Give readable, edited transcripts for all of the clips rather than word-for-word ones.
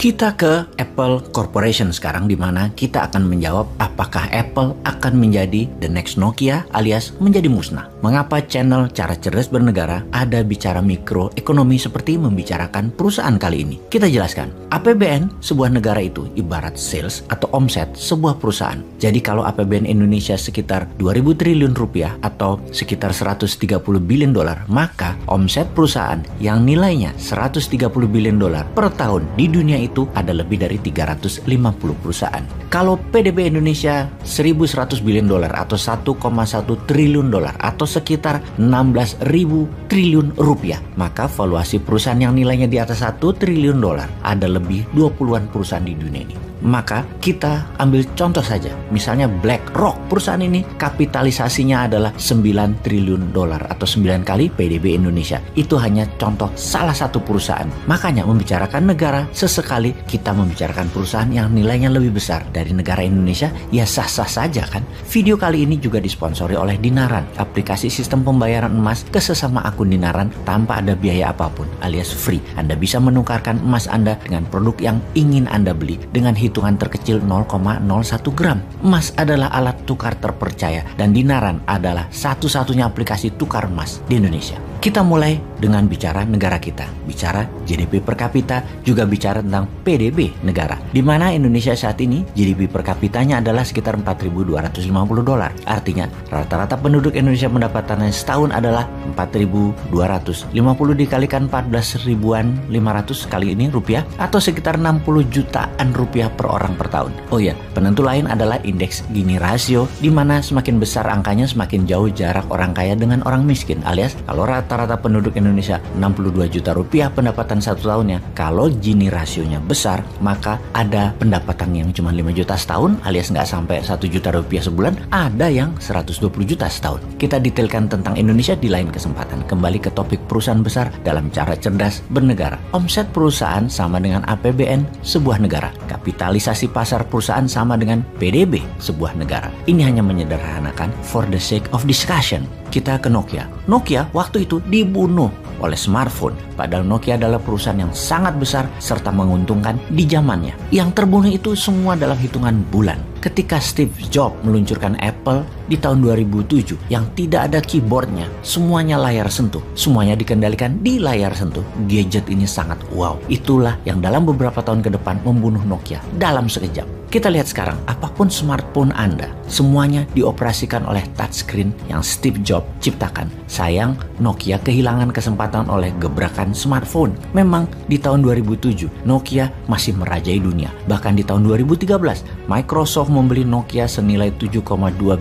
Kita ke Apple Corporation sekarang, di mana kita akan menjawab apakah Apple akan menjadi the next Nokia alias menjadi musnah. Mengapa channel Cara Cerdas Bernegara ada bicara mikroekonomi seperti membicarakan perusahaan kali ini? Kita jelaskan. APBN sebuah negara itu ibarat sales atau omset sebuah perusahaan. Jadi kalau APBN Indonesia sekitar 2.000 triliun rupiah atau sekitar 130 billion dolar, maka omset perusahaan yang nilainya 130 billion dolar per tahun di dunia itu ada lebih dari 350 perusahaan. Kalau PDB Indonesia 1.100 billion dolar atau 1,1 triliun dolar atau sekitar 16.000 triliun rupiah, maka valuasi perusahaan yang nilainya di atas 1 triliun dolar ada lebih 20-an perusahaan di dunia ini. Maka kita ambil contoh saja, misalnya BlackRock. Perusahaan ini kapitalisasinya adalah 9 triliun dolar atau 9 kali PDB Indonesia. Itu hanya contoh salah satu perusahaan. Makanya membicarakan negara, sesekali kita membicarakan perusahaan yang nilainya lebih besar dari negara Indonesia, ya sah-sah saja kan. Video kali ini juga disponsori oleh Dinaran, aplikasi sistem pembayaran emas ke sesama akun Dinaran tanpa ada biaya apapun alias free. Anda bisa menukarkan emas Anda dengan produk yang ingin Anda beli dengan hitungan terkecil 0,01 gram. Emas adalah alat tukar terpercaya dan Dinaran adalah satu-satunya aplikasi tukar emas di Indonesia. Kita mulai dengan bicara negara kita, bicara GDP per kapita, juga bicara tentang PDB negara. Di mana Indonesia saat ini GDP per kapitanya adalah sekitar 4.250 dolar. Artinya rata-rata penduduk Indonesia pendapatannya setahun adalah 4.250 dikalikan 14.500 kali ini rupiah atau sekitar 60 jutaan rupiah per orang per tahun. Oh ya, penentu lain adalah indeks Gini rasio, di mana semakin besar angkanya semakin jauh jarak orang kaya dengan orang miskin, alias kalau rata-rata penduduk Indonesia 62 juta rupiah pendapatan satu tahunnya, kalau Gini rasionya besar, maka ada pendapatan yang cuma 5 juta setahun alias nggak sampai 1 juta rupiah sebulan, ada yang 120 juta setahun. Kita detailkan tentang Indonesia di lain kesempatan. Kembali ke topik perusahaan besar dalam Cara Cerdas Bernegara. Omset perusahaan sama dengan APBN sebuah negara. Kapitalisasi pasar perusahaan sama dengan PDB sebuah negara. Ini hanya menyederhanakan for the sake of discussion. Kita ke Nokia. Nokia waktu itu dibunuh oleh smartphone. Padahal Nokia adalah perusahaan yang sangat besar serta menguntungkan di zamannya. Yang terbunuh itu semua dalam hitungan bulan. Ketika Steve Jobs meluncurkan Apple di tahun 2007 yang tidak ada keyboardnya, semuanya layar sentuh, semuanya dikendalikan di layar sentuh. Gadget ini sangat wow. Itulah yang dalam beberapa tahun ke depan membunuh Nokia dalam sekejap. Kita lihat sekarang, apapun smartphone Anda, semuanya dioperasikan oleh touchscreen yang Steve Jobs ciptakan. Sayang, Nokia kehilangan kesempatan oleh gebrakan smartphone. Memang di tahun 2007, Nokia masih merajai dunia. Bahkan di tahun 2013, Microsoft membeli Nokia senilai 7,2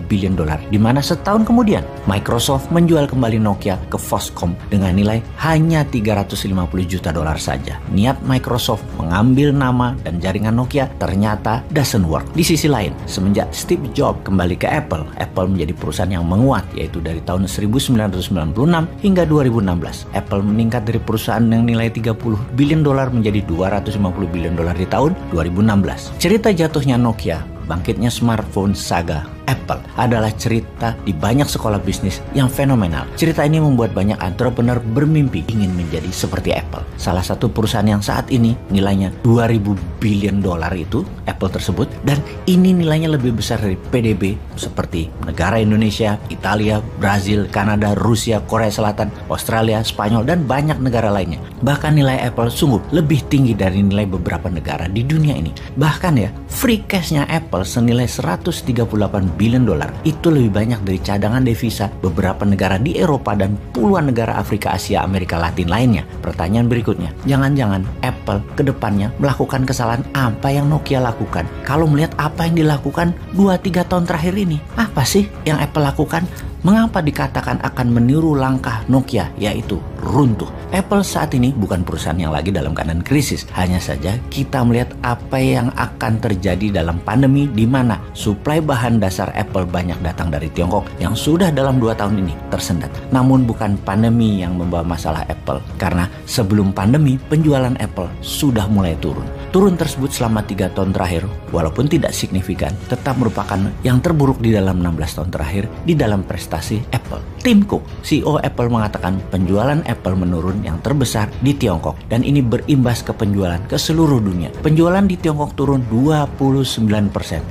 billion dolar, di mana setahun kemudian Microsoft menjual kembali Nokia ke Foxconn dengan nilai hanya 350 juta dolar saja. Niat Microsoft mengambil nama dan jaringan Nokia ternyata doesn't work. Di sisi lain, semenjak Steve Jobs kembali ke Apple, Apple menjadi perusahaan yang menguat, yaitu dari tahun 1996 hingga 2016. Apple meningkat dari perusahaan yang nilai 30 billion dolar menjadi 250 billion dolar di tahun 2016. Cerita jatuhnya Nokia, bangkitnya smartphone saga Apple adalah cerita di banyak sekolah bisnis yang fenomenal. Cerita ini membuat banyak entrepreneur bermimpi ingin menjadi seperti Apple. Salah satu perusahaan yang saat ini nilainya 2.000 billion dolar itu Apple tersebut, dan ini nilainya lebih besar dari PDB seperti negara Indonesia, Italia, Brazil, Kanada, Rusia, Korea Selatan, Australia, Spanyol, dan banyak negara lainnya. Bahkan nilai Apple sungguh lebih tinggi dari nilai beberapa negara di dunia ini. Bahkan ya, free cash-nya Apple senilai 138 billion dolar itu lebih banyak dari cadangan devisa beberapa negara di Eropa dan puluhan negara Afrika, Asia, Amerika Latin lainnya. Pertanyaan berikutnya, jangan-jangan Apple kedepannya melakukan kesalahan apa yang Nokia lakukan? Kalau melihat apa yang dilakukan 2-3 tahun terakhir ini, apa sih yang Apple lakukan? Mengapa dikatakan akan meniru langkah Nokia, yaitu runtuh? Apple saat ini bukan perusahaan yang lagi dalam keadaan krisis. Hanya saja kita melihat apa yang akan terjadi dalam pandemi, di mana suplai bahan dasar Apple banyak datang dari Tiongkok yang sudah dalam 2 tahun ini tersendat. Namun bukan pandemi yang membawa masalah Apple, karena sebelum pandemi penjualan Apple sudah mulai turun. Turun tersebut selama 3 tahun terakhir, walaupun tidak signifikan, tetap merupakan yang terburuk di dalam 16 tahun terakhir di dalam prestasi prestasi Apple. Tim Cook, CEO Apple, mengatakan penjualan Apple menurun yang terbesar di Tiongkok dan ini berimbas ke penjualan ke seluruh dunia. Penjualan di Tiongkok turun 29%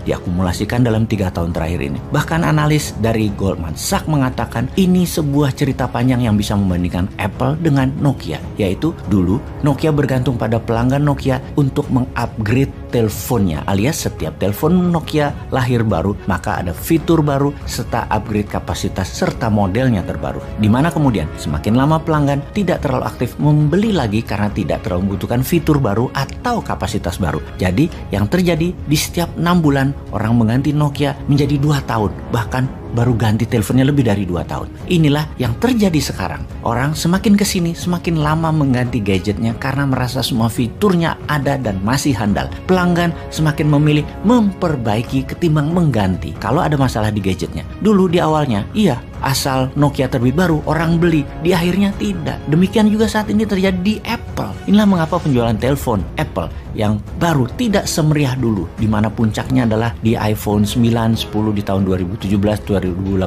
diakumulasikan dalam 3 tahun terakhir ini. Bahkan analis dari Goldman Sachs mengatakan ini sebuah cerita panjang yang bisa membandingkan Apple dengan Nokia, yaitu dulu Nokia bergantung pada pelanggan Nokia untuk mengupgrade teleponnya, alias setiap telepon Nokia lahir baru maka ada fitur baru serta upgrade kapasitas serta modelnya terbaru. Dimana kemudian semakin lama pelanggan tidak terlalu aktif membeli lagi karena tidak terlalu membutuhkan fitur baru atau kapasitas baru. Jadi yang terjadi di setiap 6 bulan orang mengganti Nokia menjadi 2 tahun, bahkan baru ganti teleponnya lebih dari 2 tahun. Inilah yang terjadi sekarang. Orang semakin kesini semakin lama mengganti gadgetnya karena merasa semua fiturnya ada dan masih handal. Pelanggan semakin memilih memperbaiki ketimbang mengganti kalau ada masalah di gadgetnya. Dulu di awalnya, iya, asal Nokia terbit baru orang beli, di akhirnya tidak. Demikian juga saat ini terjadi di Apple. Inilah mengapa penjualan telepon Apple yang baru tidak semeriah dulu, di mana puncaknya adalah di iPhone 9, 10 di tahun 2017-2018.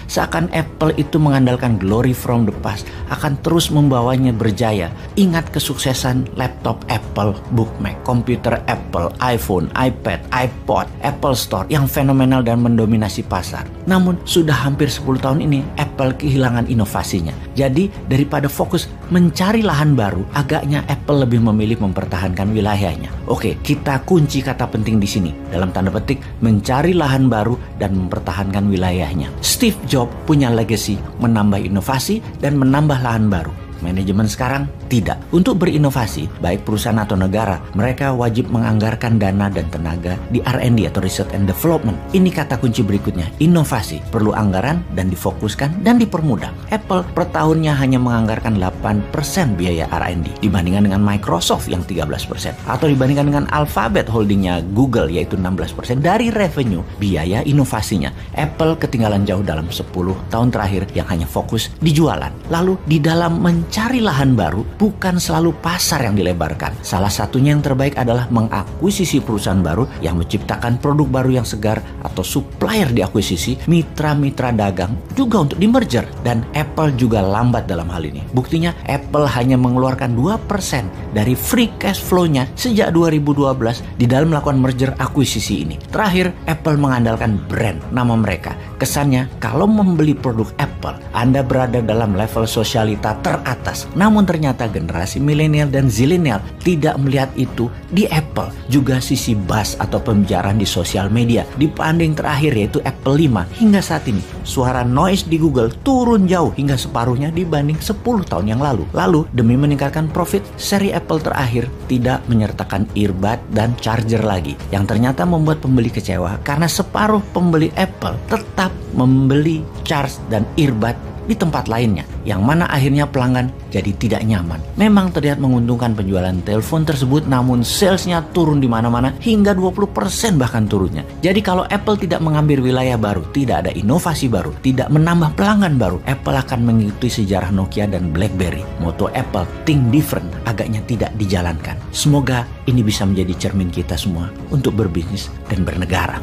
Seakan Apple itu mengandalkan glory from the past akan terus membawanya berjaya. Ingat kesuksesan laptop Apple, Book Mac, komputer Apple, iPhone, iPad, iPod, Apple Store yang fenomenal dan mendominasi pasar. Namun sudah hampir 10 tahun ini Apple kehilangan inovasinya. Jadi daripada fokus mencari lahan baru, agaknya Apple lebih memilih mempertahankan wilayahnya. Oke, kita kunci kata penting di sini dalam tanda petik mencari lahan baru dan mempertahankan wilayahnya. Steve Jobs punya legacy menambah inovasi dan menambah lahan baru. Manajemen sekarang tidak. Untuk berinovasi, baik perusahaan atau negara, mereka wajib menganggarkan dana dan tenaga di R&D atau Research and Development. Ini kata kunci berikutnya, inovasi perlu anggaran dan difokuskan dan dipermudah. Apple per tahunnya hanya menganggarkan 8% biaya R&D dibandingkan dengan Microsoft yang 13%, atau dibandingkan dengan Alphabet holdingnya Google yaitu 16% dari revenue biaya inovasinya. Apple ketinggalan jauh dalam 10 tahun terakhir yang hanya fokus di jualan. Lalu di dalam mencari lahan baru, bukan selalu pasar yang dilebarkan. Salah satunya yang terbaik adalah mengakuisisi perusahaan baru yang menciptakan produk baru yang segar atau supplier diakuisisi, mitra-mitra dagang juga untuk di merger. Dan Apple juga lambat dalam hal ini. Buktinya Apple hanya mengeluarkan 2% dari free cash flow-nya sejak 2012 di dalam melakukan merger akuisisi ini. Terakhir, Apple mengandalkan brand, nama mereka. Kesannya kalau membeli produk Apple, Anda berada dalam level sosialita teratas. Namun ternyata generasi milenial dan zilenial tidak melihat itu di Apple. Juga sisi buzz atau pembicaraan di sosial media dibanding terakhir yaitu Apple 5 hingga saat ini. Suara noise di Google turun jauh hingga separuhnya dibanding 10 tahun yang lalu. Lalu demi meningkatkan profit, seri Apple terakhir tidak menyertakan earbud dan charger lagi, yang ternyata membuat pembeli kecewa karena separuh pembeli Apple tetap membeli charge dan earbud di tempat lainnya, yang mana akhirnya pelanggan jadi tidak nyaman. Memang terlihat menguntungkan penjualan telepon tersebut, namun salesnya turun di mana-mana hingga 20% bahkan turunnya. Jadi kalau Apple tidak mengambil wilayah baru, tidak ada inovasi baru, tidak menambah pelanggan baru, Apple akan mengikuti sejarah Nokia dan BlackBerry. Moto Apple, think different, agaknya tidak dijalankan. Semoga ini bisa menjadi cermin kita semua untuk berbisnis dan bernegara.